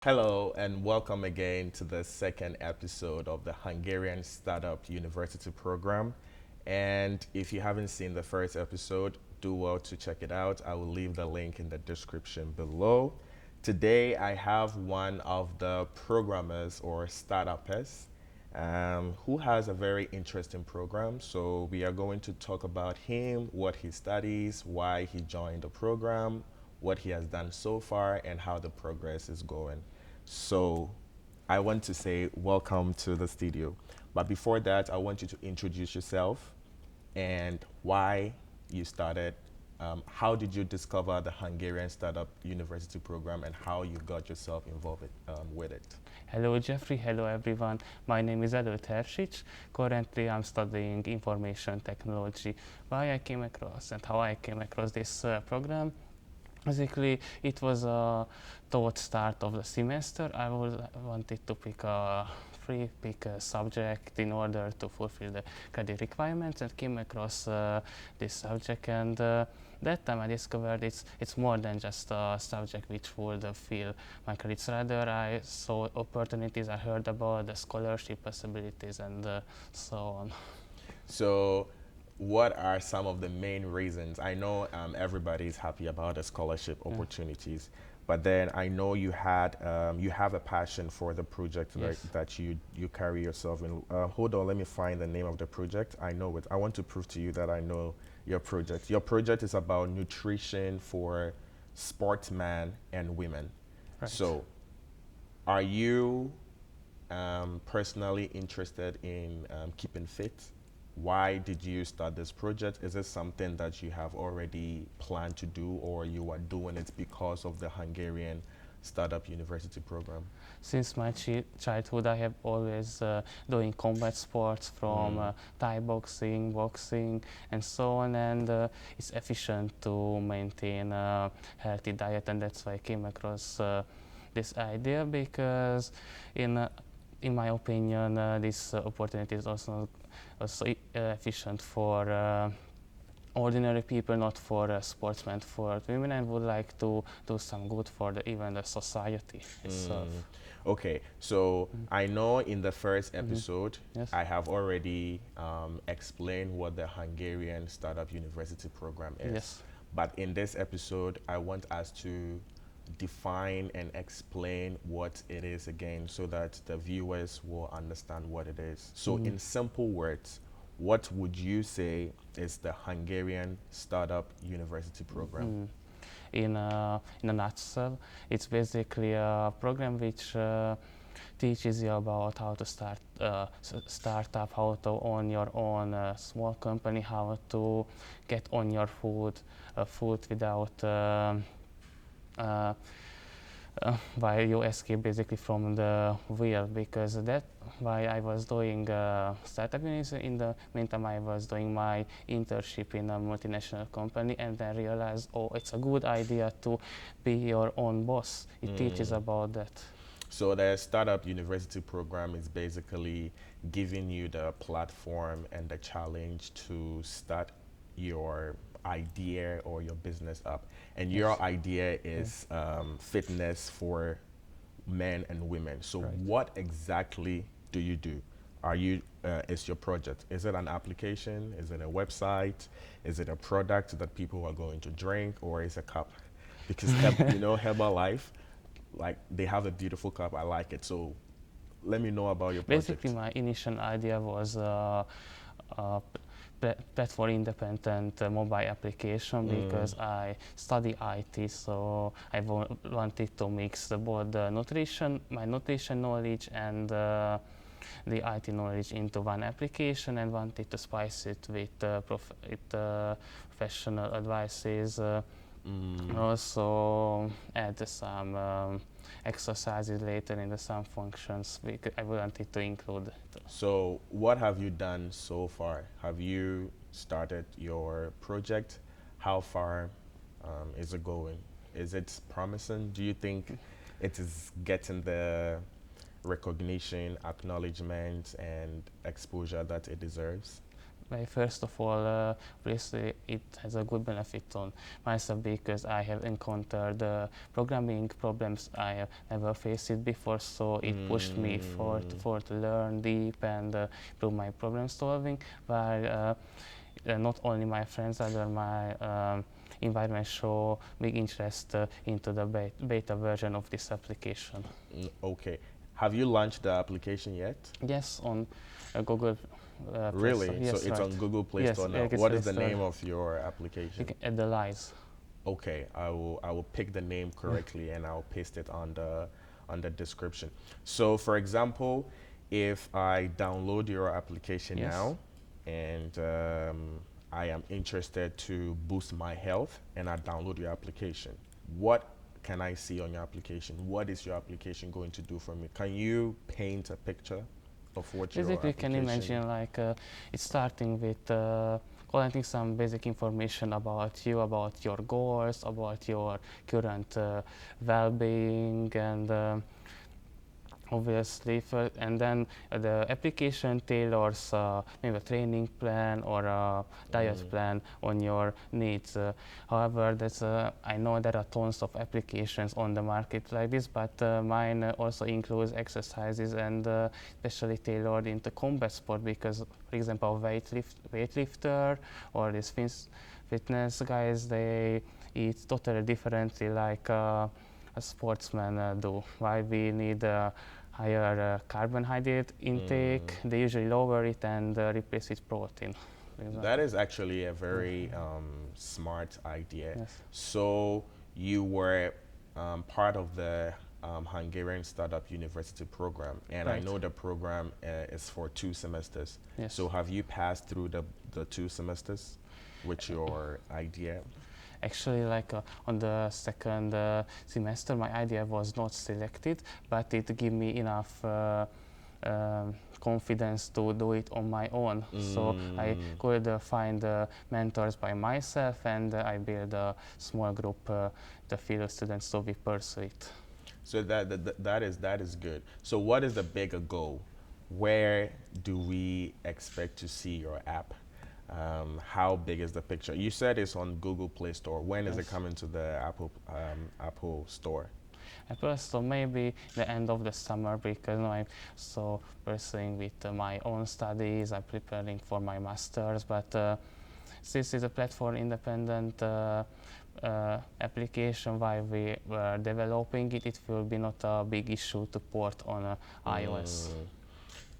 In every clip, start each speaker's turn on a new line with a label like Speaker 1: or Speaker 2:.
Speaker 1: Hello and welcome again to the second episode of the Hungarian Startup University Program. And if you haven't seen the first episode, do well to check it out. I will leave the link in the description below. Today, I have one of the programmers or startuppers who has a very interesting program. So, we are going to talk about him, what he studies, why he joined the program, what he has done so far, and how the progress is going. So, I want to say welcome to the studio. But before that, I want you to introduce yourself and why you started. How did you discover the Hungarian Startup University Program and how you got yourself involved with it?
Speaker 2: Hello Jeffrey, hello everyone. My name is Előd Hersics. Currently I'm studying information technology. Why I came across and how I came across this program. Basically, it was a thought start of the semester. Wanted to pick a subject in order to fulfill the credit requirements and came across this subject and that time I discovered it's more than just a subject which would fill my credits. Rather, I saw opportunities, I heard about the scholarship possibilities and so on.
Speaker 1: So, what are some of the main reasons? I know everybody is happy about the scholarship opportunities, but then I know you have a passion for the project
Speaker 2: Yes.
Speaker 1: that you carry yourself in. Hold on, let me find the name of the project. I know it. I want to prove to you that I know your project. Your project is about nutrition for sportsmen and women.
Speaker 2: Right.
Speaker 1: So, are you personally interested in keeping fit? Why did you start this project? Is it something that you have already planned to do, or you are doing it because of the Hungarian Startup University Program?
Speaker 2: Since my childhood, I have always doing combat sports from Thai boxing, boxing, and so on. And it's efficient to maintain a healthy diet, and that's why I came across this idea because, in uh, in my opinion, this opportunity is also efficient for ordinary people, not for sportsmen, for women, and would like to do some good for even the society itself.
Speaker 1: Okay, so I know in the first episode,
Speaker 2: Yes.
Speaker 1: I have already explained what the Hungarian Startup University Program is.
Speaker 2: Yes.
Speaker 1: But in this episode, I want us to define and explain what it is again so that the viewers will understand what it is. So, in simple words, what would you say is the Hungarian Startup University Program?
Speaker 2: In a nutshell, it's basically a program which teaches you about how to start up, how to own your own small company, how to get on your food without uh, while you escape basically from the wheel, because that why I was doing startup university. In the meantime, I was doing my internship in a multinational company, and then realized, oh, it's a good idea to be your own boss. It teaches about that.
Speaker 1: So the Startup University Program is basically giving you the platform and the challenge to start your idea or your business up. And your idea is fitness for men and women. So
Speaker 2: Right.
Speaker 1: what exactly do you do? Is your project? Is it an application? Is it a website? Is it a product that people are going to drink, or is it a cup? Because Herbalife, like they have a beautiful cup. I like it. So let me know about your project.
Speaker 2: Basically, my initial idea was a platform independent mobile application because I study IT, so I wanted to mix both my nutrition knowledge and the IT knowledge into one application, and wanted to spice it with professional advices. And also add some exercises later in some functions because I wanted to include it.
Speaker 1: So, what have you done so far? Have you started your project? How far is it going? Is it promising? Do you think it is getting the recognition, acknowledgement, and exposure that it deserves?
Speaker 2: Well, first of all, obviously it has a good benefit on myself because I have encountered programming problems I have never faced it before, so it pushed me for to learn deep and improve my problem solving. While not only my friends, other my environment show big interest into the beta version of this application.
Speaker 1: Okay. Have you launched the application yet?
Speaker 2: Yes, on Google.
Speaker 1: Really?
Speaker 2: Play Store.
Speaker 1: So
Speaker 2: Yes,
Speaker 1: it's
Speaker 2: right.
Speaker 1: on Google Play
Speaker 2: Yes,
Speaker 1: Store now.
Speaker 2: Google
Speaker 1: What
Speaker 2: Play
Speaker 1: is the
Speaker 2: Store.
Speaker 1: name of your application?
Speaker 2: At the lies.
Speaker 1: Okay, I will pick the name correctly and I'll paste it on the description. So for example, if I download your application
Speaker 2: Yes.
Speaker 1: now and I am interested to boost my health and I download your application, what can I see on your application? What is your application going to do for me? Can you paint a picture of what your
Speaker 2: Basically, you can
Speaker 1: application?
Speaker 2: imagine like it's starting with collecting some basic information about you, about your goals, about your current well-being, and obviously, and then the application tailors maybe a training plan or a diet plan on your needs. However, I know there are tons of applications on the market like this, but mine also includes exercises and especially tailored into combat sport because, for example, weightlifter or this fitness guys, they eat totally differently like a sportsman do. Why we need higher carbohydrate intake, they usually lower it and replace it with protein.
Speaker 1: That is actually a very smart idea.
Speaker 2: Yes.
Speaker 1: So you were part of the Hungarian Startup University Program, and I
Speaker 2: Right.
Speaker 1: know the program is for 2 semesters.
Speaker 2: Yes.
Speaker 1: So have you passed through the 2 semesters with your idea?
Speaker 2: Actually, like on the second semester, my idea was not selected, but it gave me enough confidence to do it on my own. So I could find mentors by myself, and I built a small group, the fellow students, so we pursue it.
Speaker 1: So that is good. So what is the bigger goal? Where do we expect to see your app? How big is the picture? You said it's on Google Play Store. When is it
Speaker 2: Yes.
Speaker 1: coming to the Apple Store?
Speaker 2: At so maybe the end of the summer because I'm so pursuing with my own studies. I'm preparing for my masters, but this is a platform independent application while we were developing it. It will be not a big issue to port on iOS.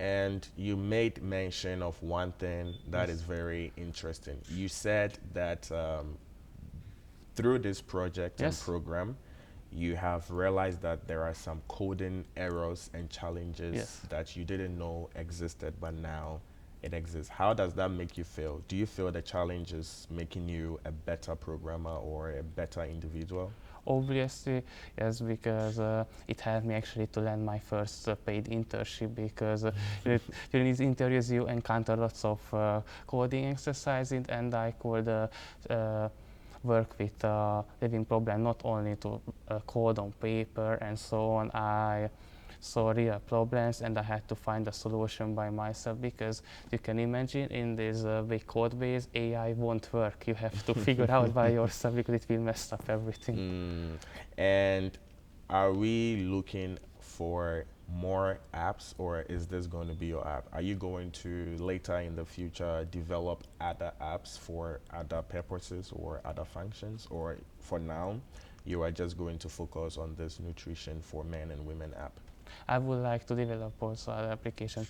Speaker 1: And you made mention of one thing that
Speaker 2: Yes.
Speaker 1: is very interesting. You said that through this project and
Speaker 2: Yes.
Speaker 1: program, you have realized that there are some coding errors and challenges
Speaker 2: Yes.
Speaker 1: that you didn't know existed, but now it exists. How does that make you feel? Do you feel the challenge is making you a better programmer or a better individual?
Speaker 2: Obviously, yes, because it helped me actually to land my first paid internship because during these interviews you encounter lots of coding exercises and I could work with living problem, not only to code on paper and so on. I saw real problems and I had to find a solution by myself because you can imagine in this big code base AI won't work. You have to figure out by yourself because it will mess up everything.
Speaker 1: And are we looking for more apps or is this going to be your app? Are you going to later in the future develop other apps for other purposes or other functions, or for now you are just going to focus on this nutrition for men and women app?
Speaker 2: I would like to develop also other applications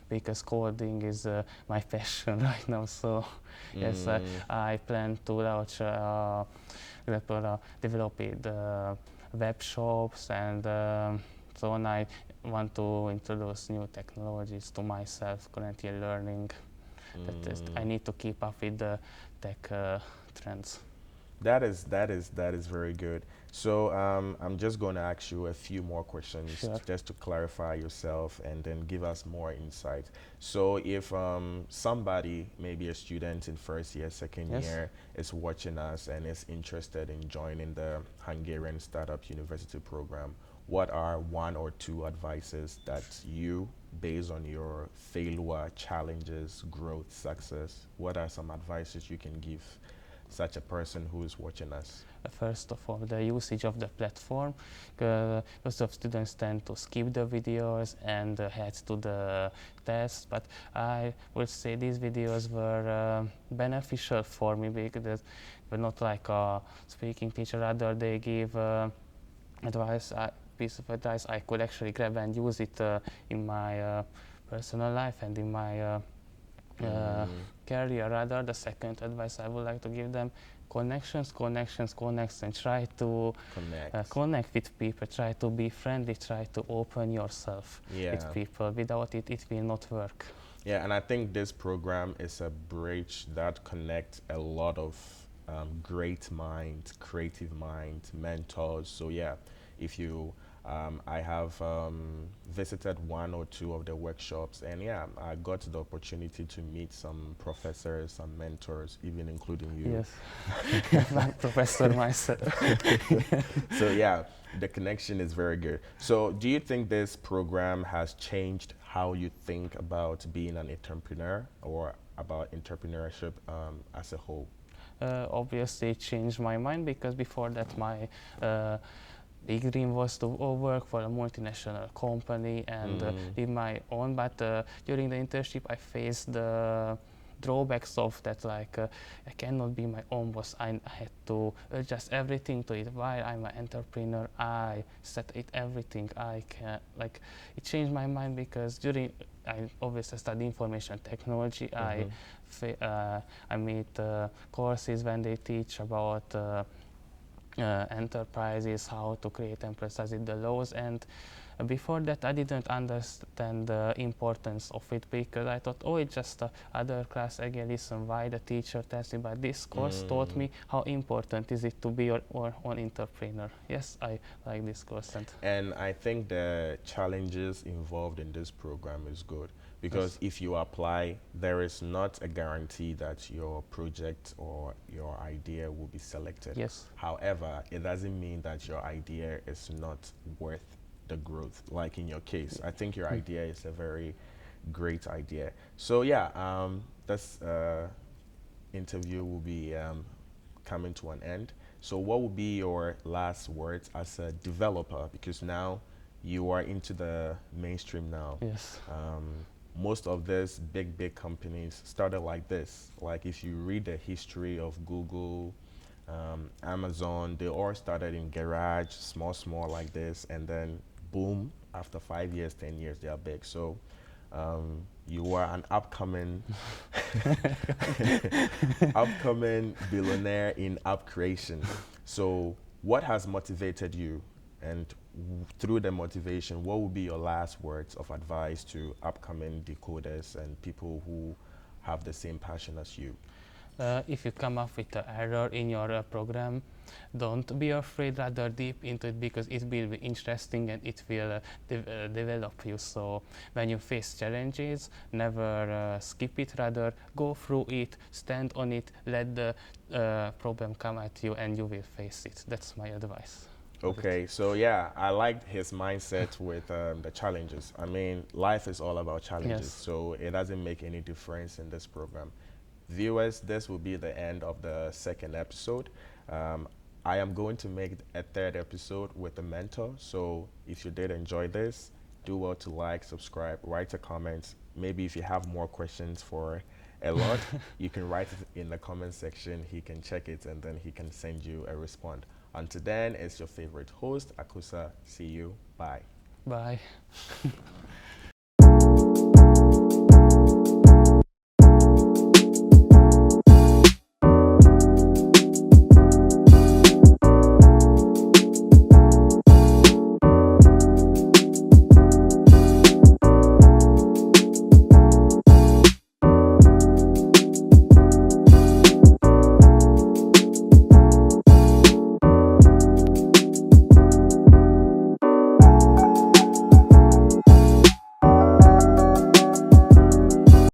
Speaker 2: because coding is my passion right now. So yes, I plan to launch develop web shops and so on. I want to introduce new technologies to myself. Currently learning that I need to keep up with the tech trends.
Speaker 1: That is very good. So I'm just going to ask you a few more questions
Speaker 2: Sure.
Speaker 1: just to clarify yourself and then give us more insight. So if somebody, maybe a student in first year, second
Speaker 2: Yes.
Speaker 1: year, is watching us and is interested in joining the Hungarian Startup University Program, what are 1 or 2 advices that you based on your failure, challenges, growth, success, what are some advices you can give such a person who is watching us?
Speaker 2: First of all, the usage of the platform. Lots of students tend to skip the videos and head to the test, but I would say these videos were beneficial for me because they were not like a speaking teacher, rather they give advice, piece of advice I could actually grab and use it in my personal life and in my career. Rather, the second advice I would like to give them: connections, and try to connect with people, try to be friendly, try to open yourself with people. Without it, it will not work.
Speaker 1: Yeah, and I think this program is a bridge that connects a lot of great minds, creative minds, mentors. So yeah, if you I have visited one or two of the workshops, and yeah, I got the opportunity to meet some professors, some mentors, even including you.
Speaker 2: Yes, I'm a professor myself.
Speaker 1: So yeah, the connection is very good. So do you think this program has changed how you think about being an entrepreneur or about entrepreneurship as a whole?
Speaker 2: Obviously, it changed my mind because before that, my big dream was to work for a multinational company and live my own. But during the internship, I faced the drawbacks of that, like I cannot be my own boss. I had to adjust everything to it. While I'm an entrepreneur, I set it everything. I can, like, it changed my mind because during I obviously study information technology. I meet courses when they teach about enterprises, how to create enterprises, the laws, and before that I didn't understand the importance of it because I thought, oh, it's just other class, again, listen why the teacher tells me, but this course taught me how important is it to be your own entrepreneur. Yes, I like this course.
Speaker 1: And I think the challenges involved in this program is good because if you apply, there is not a guarantee that your project or your idea will be selected.
Speaker 2: Yes.
Speaker 1: However, it doesn't mean that your idea is not worth the growth. Like in your case, I think your idea is a very great idea. So yeah, this interview will be coming to an end. So what would be your last words as a developer? Because now you are into the mainstream now.
Speaker 2: Yes.
Speaker 1: Most of these big companies started like this. Like if you read the history of Google, Amazon, they all started in garage, small like this, and then boom, after 5 years, 10 years, they are big. So you are an upcoming billionaire in app creation. So what has motivated you? And through the motivation, what would be your last words of advice to upcoming decoders and people who have the same passion as you?
Speaker 2: If you come up with an error in your program, don't be afraid, rather deep into it because it will be interesting and it will develop you. So when you face challenges, never skip it, rather go through it, stand on it, let the problem come at you and you will face it. That's my advice.
Speaker 1: Okay, so yeah, I liked his mindset with the challenges. I mean, life is all about challenges,
Speaker 2: Yes.
Speaker 1: so it doesn't make any difference in this program. Viewers, this will be the end of the second episode. I am going to make a third episode with a mentor, so if you did enjoy this, do well to like, subscribe, write a comment. Maybe if you have more questions for Előd, you can write it in the comment section. He can check it and then he can send you a response. Until then, it's your favorite host, Akosa. See you. Bye.
Speaker 2: Bye.